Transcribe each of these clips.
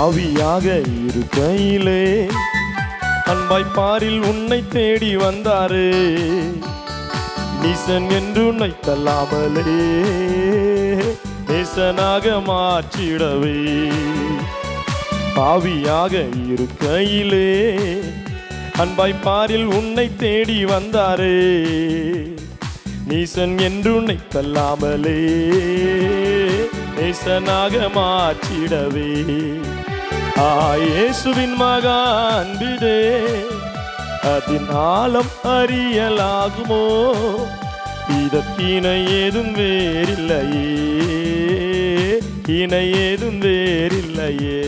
ஆவியாக இருக்கையிலே அன்பாய் பாரில் உன்னை தேடி வந்தாரே. நீசன் என்று உன்னை தள்ளாமலே நேசனாக மாற்றிடவே. ஆவியாக இருக்கையிலே அன்பாய் பாரில் உன்னை தேடி வந்தாரே. நீசன் என்று உன்னை தள்ளாமலே நேசனாக மாற்றிடவே. இயேசுவின் மகா அன்பிதே அதன் ஆழம் அறியலாகுமோ? இதற்கிணை ஏதும் வேறில்லையே, இணை ஏதும் வேறில்லையே.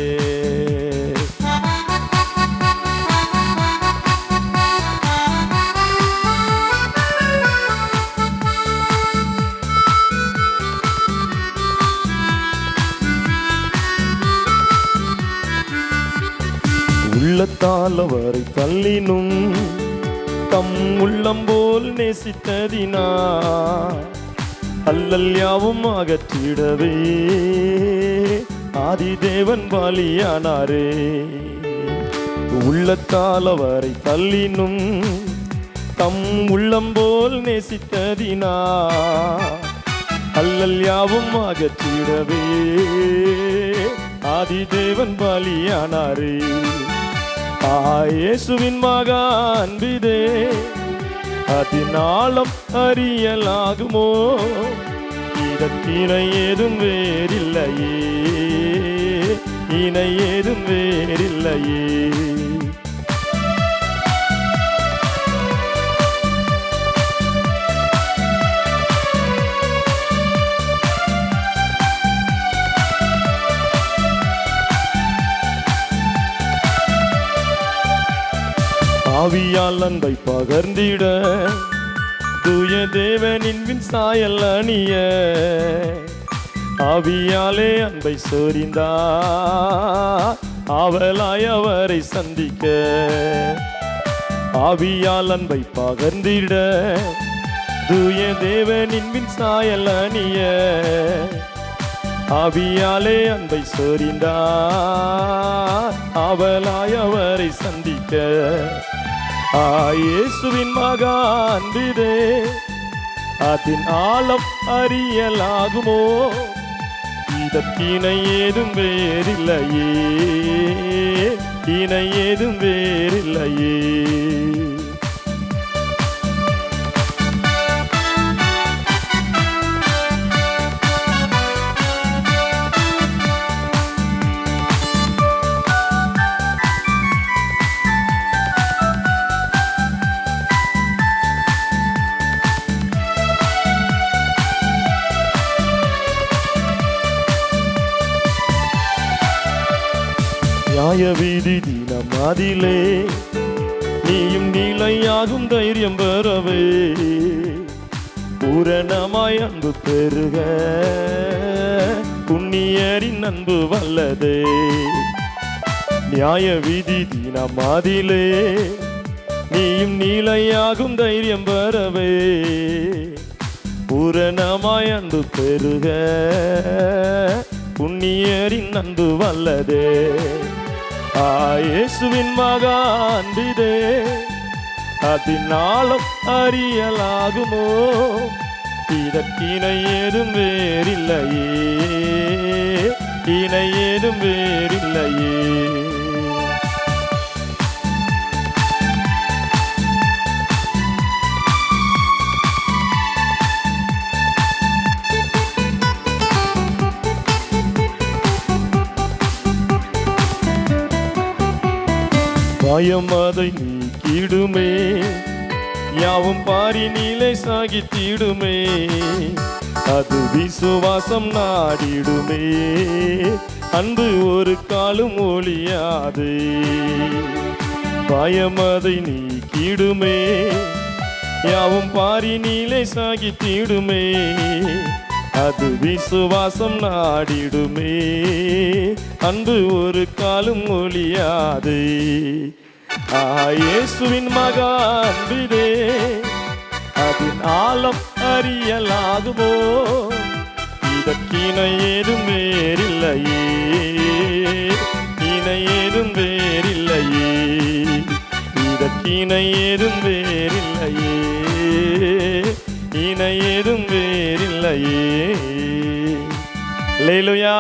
உள்ளத்தால் அவரை தள்ளினும் தம் உள்ளம் போல் நேசித்ததினா அல்லல் யாவும் அகற்றிடவே ஆதிதேவன் பலியானாரே. உள்ளத்தால் அவரை தள்ளினும் தம் உள்ளம் போல் நேசித்ததினா அல்லல் யாவும் அகற்றிடவே ஆதிதேவன் பலியானாரே. இயேசுவின் மகா அன்பிதே அதன் ஆழம் அறியலாகுமோ? இதற்கிணை ஏதும் வேறில்லையே, இணை ஏதும் வேறில்லையே. ஆவியால் அன்பை பகர்ந்திட தூய தேவனின் பின் சாயல் அணிய ஆவியாலே அன்பை சொரிந்தார் ஆவலாய் அவரை சந்திக்க. ஆவியால் அன்பை பகர்ந்திட தூய தேவனின் பின் சாயல் அணிய ஆவியாலே அன்பை சொரிந்தார் ஆவலாய் அவரை சந்திக்க. இயேசுவின் மகா அன்பிதே அதன் ஆழம் அறியலாகுமோ? இதற்கிணை ஏதும் வேறில்லையே, இணை ஏதும் வேறில்லையே. நியாய வீதி தினம் அதிலே நீயும் நிலையாகும் தைரியம் பெறவே பூரணமாய் அன்பு பெருக புண்ணியரின் அன்பு வல்லதே. நியாய வீதி தினம் அதிலே நீயும் நிலையாகும் தைரியம் பெறவே பூரணமாய் அன்பு பெருக புண்ணியரின் அன்பு வல்லதே. இயேசுவின் மகா அன்பிதே அதன் ஆழம் அறியலாகுமோ? இதற்கிணை ஏதும் வேறில்லையே, இணை ஏதும் வேறில்லையே. பயம் அதை நீக்கிடுமே யாவும் பாரி நீலை சாகித்திடுமே. அது விசுவாசம் நாடிடுமே அன்பு ஒரு காலும் ஒளியாது. பயம் அதை நீக்கிடுமே யாவும் பாரி நீலை சாகித்திடுமே. அது விசுவாசம் நாடிடுமே அன்பு ஒரு காலும் ஒளியாது. இயேசுவின் மகா அன்பிதே அதன் ஆழம் அறியலாகுமோ? இதற்கிணை ஏதும் வேறில்லையே, இணை ஏதும் வேறில்லையே, இதற்கிணை ஏதும் வேறில்லையே, இணை ஏதும் வேறில்லையே. அல்லேலூயா.